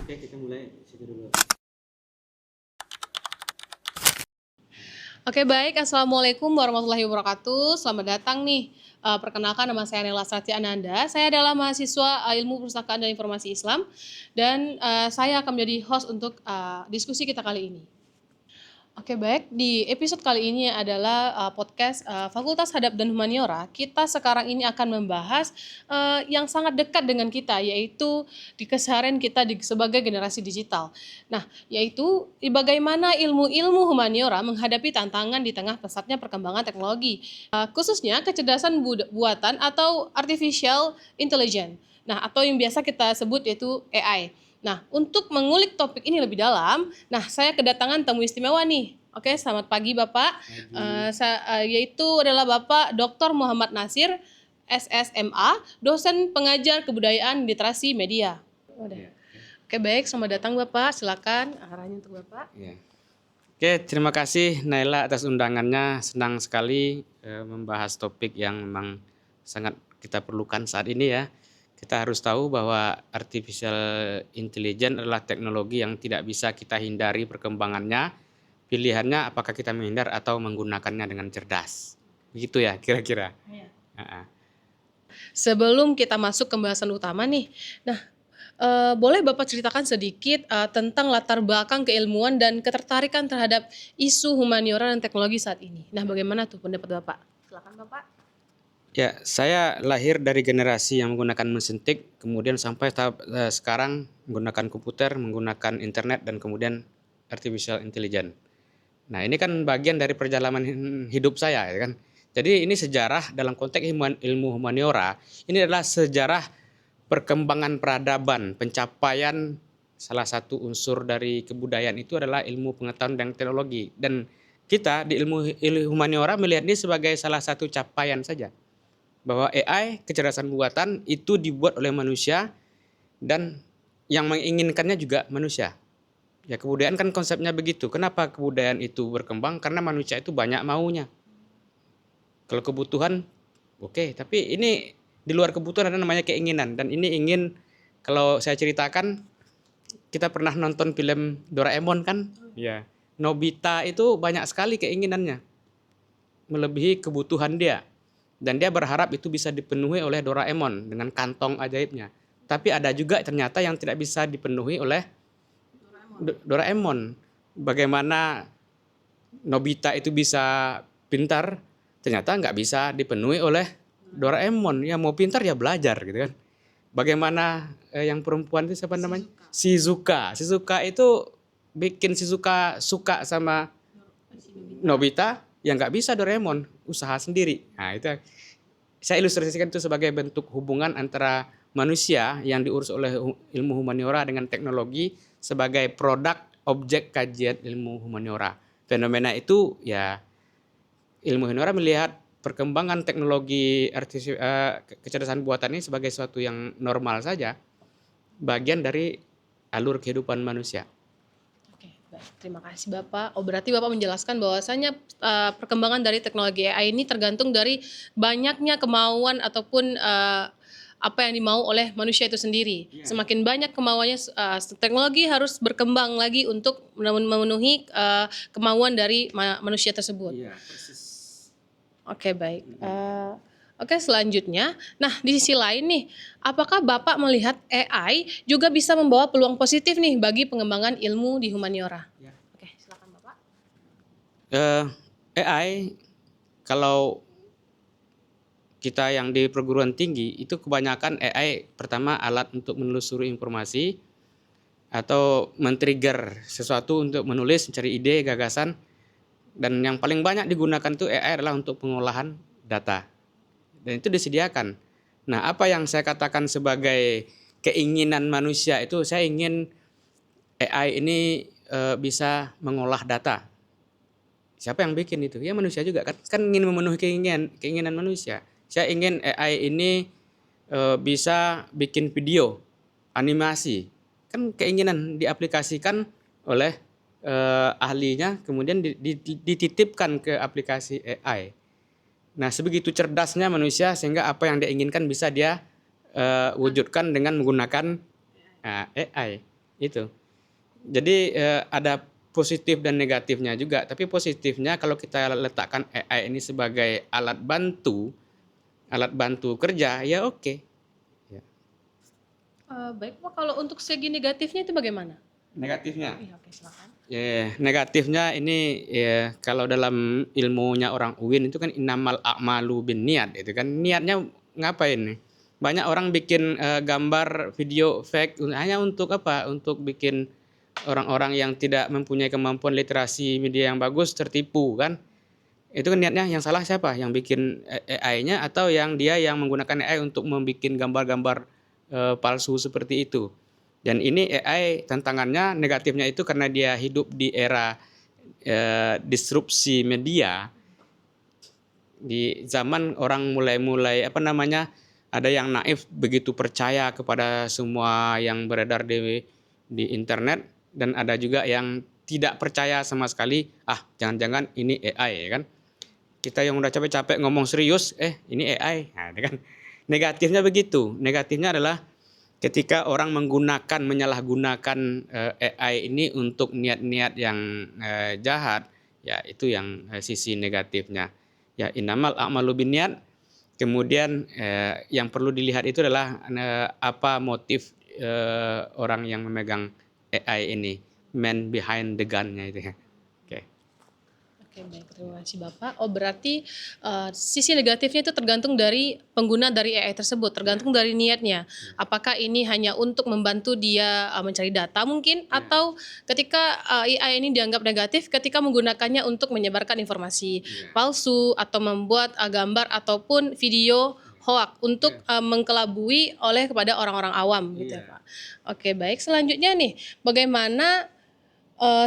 Oke, kita mulai situ dulu. Oke, baik. Assalamualaikum warahmatullahi wabarakatuh. Selamat datang nih. Perkenalkan, nama saya Nela Sati Ananda. Saya adalah mahasiswa Ilmu Perpustakaan dan Informasi Islam. Dan saya akan menjadi host untuk diskusi kita kali ini. Oke, baik. Di episode kali ini adalah podcast Fakultas Hadap dan Humaniora. Kita sekarang ini akan membahas yang sangat dekat dengan kita, yaitu di keseharian kita sebagai generasi digital. Nah, yaitu bagaimana ilmu-ilmu humaniora menghadapi tantangan di tengah pesatnya perkembangan teknologi, khususnya kecerdasan buatan atau artificial intelligence. Nah, atau yang biasa kita sebut yaitu AI. Nah, untuk mengulik topik ini lebih dalam, saya kedatangan tamu istimewa nih. Oke, selamat pagi Bapak. Yaitu adalah Bapak Dr. Muhammad Nasir, SSMA, dosen pengajar kebudayaan literasi media. Ya. Oke, baik. Selamat datang Bapak. Silakan arahnya untuk Bapak. Ya. Oke, terima kasih Naila atas undangannya. Senang sekali membahas topik yang memang sangat kita perlukan saat ini ya. Kita harus tahu bahwa artificial intelligence adalah teknologi yang tidak bisa kita hindari perkembangannya. Pilihannya apakah kita menghindar atau menggunakannya dengan cerdas. Begitu ya kira-kira. Ya. Uh-uh. Sebelum kita masuk ke pembahasan utama nih, boleh Bapak ceritakan sedikit tentang latar belakang keilmuan dan ketertarikan terhadap isu humaniora dan teknologi saat ini. Nah, bagaimana tuh pendapat Bapak? Silakan Bapak. Ya, saya lahir dari generasi yang menggunakan mesin tik, kemudian sampai sekarang menggunakan komputer, menggunakan internet, dan kemudian artificial intelligence. Nah, ini kan bagian dari perjalanan hidup saya, ya kan. Jadi ini sejarah dalam konteks ilmu humaniora, ini adalah sejarah perkembangan peradaban, pencapaian salah satu unsur dari kebudayaan itu adalah ilmu pengetahuan dan teknologi. Dan kita di ilmu humaniora melihat ini sebagai salah satu capaian saja. Bahwa AI, kecerdasan buatan itu dibuat oleh manusia dan yang menginginkannya juga manusia. Ya, kebudayaan kan konsepnya begitu. Kenapa kebudayaan itu berkembang? Karena manusia itu banyak maunya. Kalau kebutuhan, oke. Tapi ini di luar kebutuhan ada namanya keinginan. Dan ini ingin, kalau saya ceritakan, kita pernah nonton film Doraemon kan? Ya. Nobita itu banyak sekali keinginannya. Melebihi kebutuhan dia. Dan dia berharap itu bisa dipenuhi oleh Doraemon dengan kantong ajaibnya. Tapi ada juga ternyata yang tidak bisa dipenuhi oleh Doraemon. Bagaimana Nobita itu bisa pintar, ternyata nggak bisa dipenuhi oleh Doraemon. Ya mau pintar ya belajar gitu kan. Bagaimana yang perempuan itu siapa namanya? Shizuka. Shizuka itu bikin Shizuka suka sama Nobita, yang nggak bisa Doraemon, usaha sendiri. Nah itu saya ilustrasikan itu sebagai bentuk hubungan antara manusia yang diurus oleh ilmu humaniora dengan teknologi sebagai produk objek kajian ilmu humaniora. Fenomena itu ya ilmu humaniora melihat perkembangan teknologi kecerdasan buatan ini sebagai sesuatu yang normal saja, bagian dari alur kehidupan manusia. Terima kasih Bapak. Berarti Bapak menjelaskan bahwasanya perkembangan dari teknologi AI ini tergantung dari banyaknya kemauan ataupun apa yang dimau oleh manusia itu sendiri. Semakin banyak kemauannya, teknologi harus berkembang lagi untuk memenuhi kemauan dari manusia tersebut. Iya, persis. Oke, baik. Oke, selanjutnya. Nah, di sisi lain nih, apakah Bapak melihat AI juga bisa membawa peluang positif nih bagi pengembangan ilmu di humaniora? Ya. Oke, silakan Bapak. AI kalau kita yang di perguruan tinggi itu kebanyakan AI pertama alat untuk menelusuri informasi atau men-trigger sesuatu untuk menulis, mencari ide, gagasan, dan yang paling banyak digunakan itu AI adalah untuk pengolahan data. Dan itu disediakan. Nah, apa yang saya katakan sebagai keinginan manusia itu, saya ingin AI ini bisa mengolah data. Siapa yang bikin itu? Ya manusia juga kan ingin memenuhi keinginan manusia. Saya ingin AI ini bisa bikin video, animasi. Kan keinginan diaplikasikan oleh ahlinya, kemudian dititipkan ke aplikasi AI. Nah, sebegitu cerdasnya manusia sehingga apa yang dia inginkan bisa dia wujudkan dengan menggunakan AI. Itu. Jadi ada positif dan negatifnya juga. Tapi positifnya kalau kita letakkan AI ini sebagai alat bantu kerja, ya oke. Ya. Baik Pak, kalau untuk segi negatifnya itu bagaimana? Negatifnya, Iya, oke silakan. ya, negatifnya ini ya kalau dalam ilmunya orang UIN itu kan innamal a'malu binniat itu kan niatnya ngapain nih? Banyak orang bikin gambar video fake hanya untuk apa? Untuk bikin orang-orang yang tidak mempunyai kemampuan literasi media yang bagus tertipu kan? Itu kan niatnya yang salah siapa? Yang bikin AI-nya atau yang dia yang menggunakan AI untuk membuat gambar-gambar palsu seperti itu. Dan ini AI tantangannya negatifnya itu karena dia hidup di era disrupsi media, di zaman orang mulai apa namanya, ada yang naif begitu percaya kepada semua yang beredar di internet, dan ada juga yang tidak percaya sama sekali, jangan-jangan ini AI ya kan. Kita yang udah capek-capek ngomong serius, ini AI. Nah, kan negatifnya begitu. Negatifnya adalah ketika orang menyalahgunakan AI ini untuk niat-niat yang jahat, ya itu yang sisi negatifnya. Ya innamal a'malu binniat. Kemudian yang perlu dilihat itu adalah apa motif orang yang memegang AI ini, man behind the gun-nya itu ya. Oke. Oke, baik. Terima kasih Bapak. Oh, berarti sisi negatifnya itu tergantung dari pengguna dari AI tersebut, tergantung dari niatnya. Apakah ini hanya untuk membantu dia mencari data mungkin, atau ketika AI ini dianggap negatif ketika menggunakannya untuk menyebarkan informasi palsu atau membuat gambar ataupun video hoax untuk mengkelabui oleh kepada orang-orang awam gitu ya Pak. Oke, baik. Selanjutnya nih, bagaimana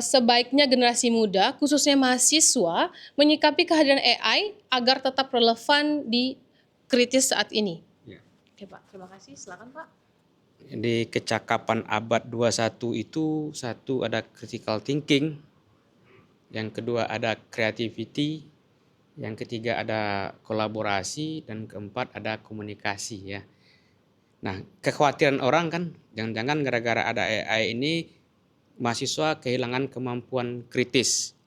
sebaiknya generasi muda, khususnya mahasiswa, menyikapi kehadiran AI agar tetap relevan di kritis saat ini? Ya. Oke Pak, terima kasih. Silakan Pak. Di kecakapan abad 21 itu, satu ada critical thinking, yang kedua ada creativity, yang ketiga ada kolaborasi, dan keempat ada komunikasi ya. Nah, kekhawatiran orang kan jangan-jangan gara-gara ada AI ini mahasiswa kehilangan kemampuan kritis.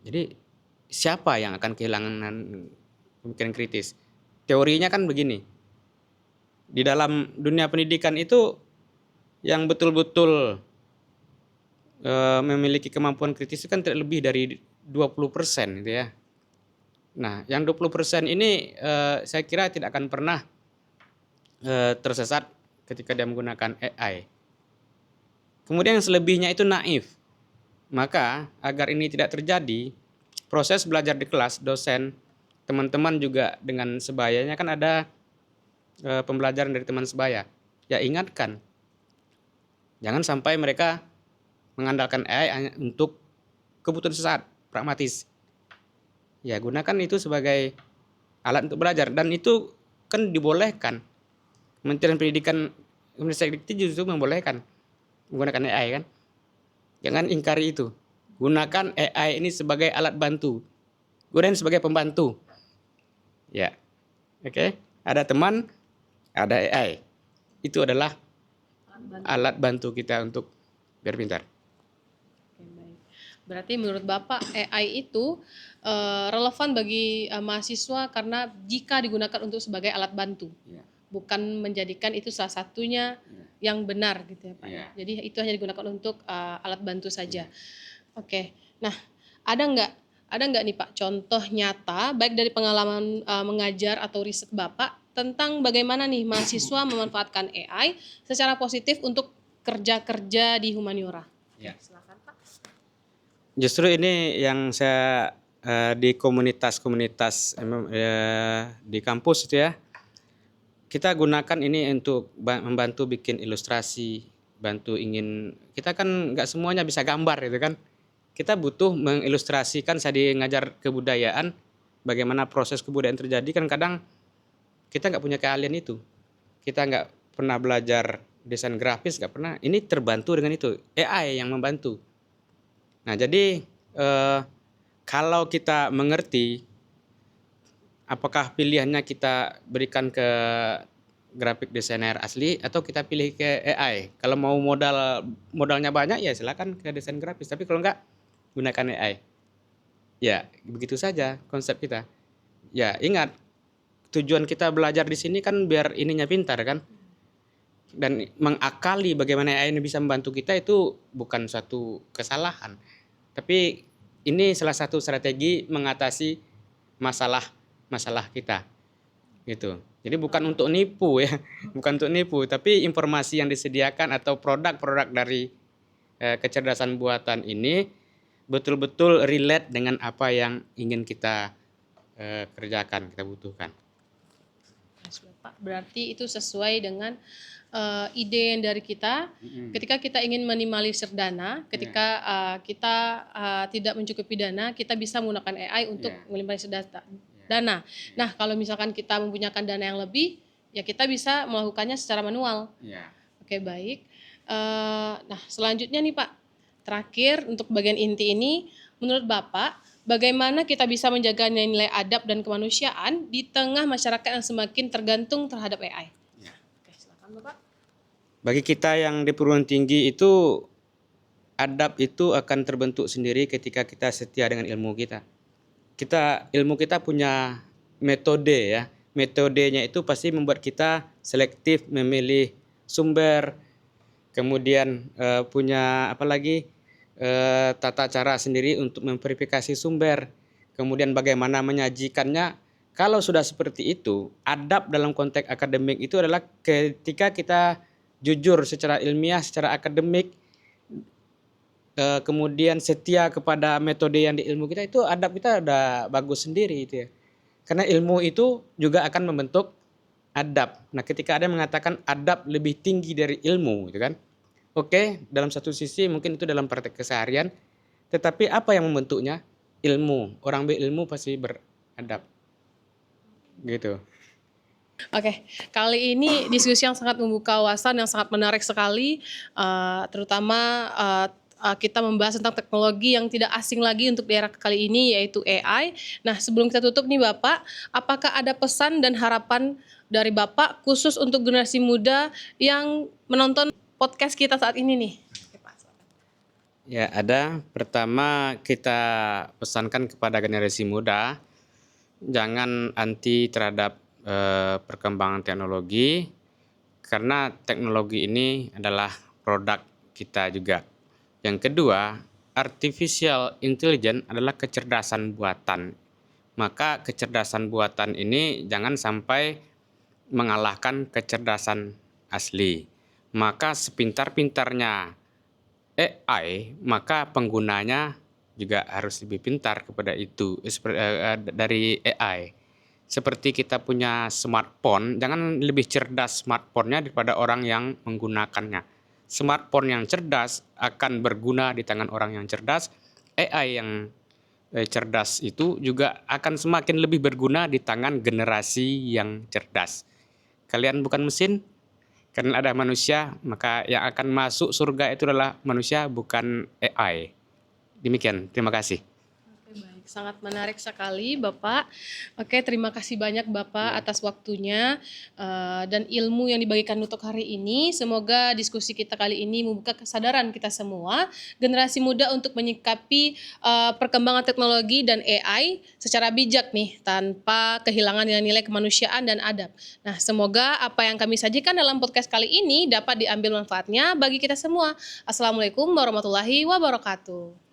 Jadi siapa yang akan kehilangan pemikiran kritis? Teorinya kan begini. Di dalam dunia pendidikan itu yang betul-betul memiliki kemampuan kritis itu kan tidak lebih dari 20% gitu ya. Nah, yang 20% ini saya kira tidak akan pernah tersesat ketika dia menggunakan AI. Kemudian yang selebihnya itu naif. Maka agar ini tidak terjadi, proses belajar di kelas, dosen, teman-teman juga dengan sebayanya kan ada pembelajaran dari teman sebaya. Ya ingatkan, jangan sampai mereka mengandalkan AI hanya untuk kebutuhan sesaat, pragmatis. Ya gunakan itu sebagai alat untuk belajar, dan itu kan dibolehkan. Kementerian Pendidikan, Kementerian Pendidikan justru membolehkan menggunakan AI kan. Jangan ingkari itu. Gunakan AI ini sebagai alat bantu. Gunakan sebagai pembantu. Ya. Oke. Ada teman, ada AI. Itu adalah alat bantu kita untuk biar pintar. Oke, baik. Berarti menurut Bapak AI itu relevan bagi mahasiswa karena jika digunakan untuk sebagai alat bantu, bukan menjadikan itu salah satunya yang benar gitu ya Pak. Jadi itu hanya digunakan untuk alat bantu saja. Oke. Nah, ada nggak nih Pak contoh nyata baik dari pengalaman mengajar atau riset Bapak tentang bagaimana nih mahasiswa memanfaatkan AI secara positif untuk kerja-kerja di humaniora? Ya. Silakan Pak. Justru ini yang saya di komunitas-komunitas di kampus itu ya, kita gunakan ini untuk membantu bikin ilustrasi, kita kan nggak semuanya bisa gambar gitu kan. Kita butuh mengilustrasikan, saya ngajar kebudayaan, bagaimana proses kebudayaan terjadi, kan kadang kita nggak punya keahlian itu. Kita nggak pernah belajar desain grafis, nggak pernah. Ini terbantu dengan itu, AI yang membantu. Nah jadi kalau kita mengerti apakah pilihannya kita berikan ke graphic designer asli atau kita pilih ke AI. Kalau mau modalnya banyak ya silakan ke desain grafis, tapi kalau enggak gunakan AI. Ya, begitu saja konsep kita. Ya, ingat tujuan kita belajar di sini kan biar ininya pintar kan. Dan mengakali bagaimana AI ini bisa membantu kita itu bukan suatu kesalahan. Tapi ini salah satu strategi mengatasi masalah kita gitu. Jadi bukan untuk nipu ya, bukan untuk nipu, tapi informasi yang disediakan atau produk-produk dari kecerdasan buatan ini betul-betul relate dengan apa yang ingin kita kerjakan, kita butuhkan. Bapak, berarti itu sesuai dengan ide yang dari kita. Ketika kita ingin minimalisir dana, ketika kita tidak mencukupi dana, kita bisa menggunakan AI untuk minimalisir dana. Nah, kalau misalkan kita mempunyai dana yang lebih, ya kita bisa melakukannya secara manual. Oke, baik. Nah, selanjutnya nih Pak, terakhir untuk bagian inti ini, menurut Bapak, bagaimana kita bisa menjaga nilai adab dan kemanusiaan di tengah masyarakat yang semakin tergantung terhadap AI? Oke, silakan Bapak. Bagi kita yang di perguruan tinggi itu, adab itu akan terbentuk sendiri ketika kita setia dengan ilmu kita. Ilmu kita punya metode ya. Metodenya itu pasti membuat kita selektif memilih sumber, kemudian punya tata cara sendiri untuk memverifikasi sumber, kemudian bagaimana menyajikannya. Kalau sudah seperti itu, adab dalam konteks akademik itu adalah ketika kita jujur secara ilmiah, secara akademik, kemudian setia kepada metode yang di ilmu kita, itu adab kita udah bagus sendiri itu ya. Karena ilmu itu juga akan membentuk adab. Nah, ketika ada yang mengatakan adab lebih tinggi dari ilmu gitu kan. Oke, dalam satu sisi mungkin itu dalam praktek keseharian, tetapi apa yang membentuknya? Ilmu. Orang berilmu pasti beradab. Gitu. Oke, kali ini diskusi yang sangat membuka wawasan, yang sangat menarik sekali, terutama kita membahas tentang teknologi yang tidak asing lagi untuk di era kali ini, yaitu AI. Nah, sebelum kita tutup nih Bapak, apakah ada pesan dan harapan dari Bapak khusus untuk generasi muda yang menonton podcast kita saat ini nih? Oke, Pak, silakan. Ya, ada. Pertama, kita pesankan kepada generasi muda, jangan anti terhadap perkembangan teknologi, karena teknologi ini adalah produk kita juga. Yang kedua, artificial intelligence adalah kecerdasan buatan. Maka kecerdasan buatan ini jangan sampai mengalahkan kecerdasan asli. Maka sepintar-pintarnya AI, maka penggunanya juga harus lebih pintar kepada itu dari AI. Seperti kita punya smartphone, jangan lebih cerdas smartphone-nya daripada orang yang menggunakannya. Smartphone yang cerdas akan berguna di tangan orang yang cerdas. AI yang cerdas itu juga akan semakin lebih berguna di tangan generasi yang cerdas. Kalian bukan mesin, karena ada manusia, maka yang akan masuk surga itu adalah manusia, bukan AI. Demikian, terima kasih. Oke, baik. Sangat menarik sekali Bapak. Oke, terima kasih banyak Bapak atas waktunya dan ilmu yang dibagikan untuk hari ini. Semoga diskusi kita kali ini membuka kesadaran kita semua, generasi muda, untuk menyikapi perkembangan teknologi dan AI secara bijak nih, tanpa kehilangan nilai-nilai kemanusiaan dan adab. Nah, semoga apa yang kami sajikan dalam podcast kali ini dapat diambil manfaatnya bagi kita semua. Assalamualaikum warahmatullahi wabarakatuh.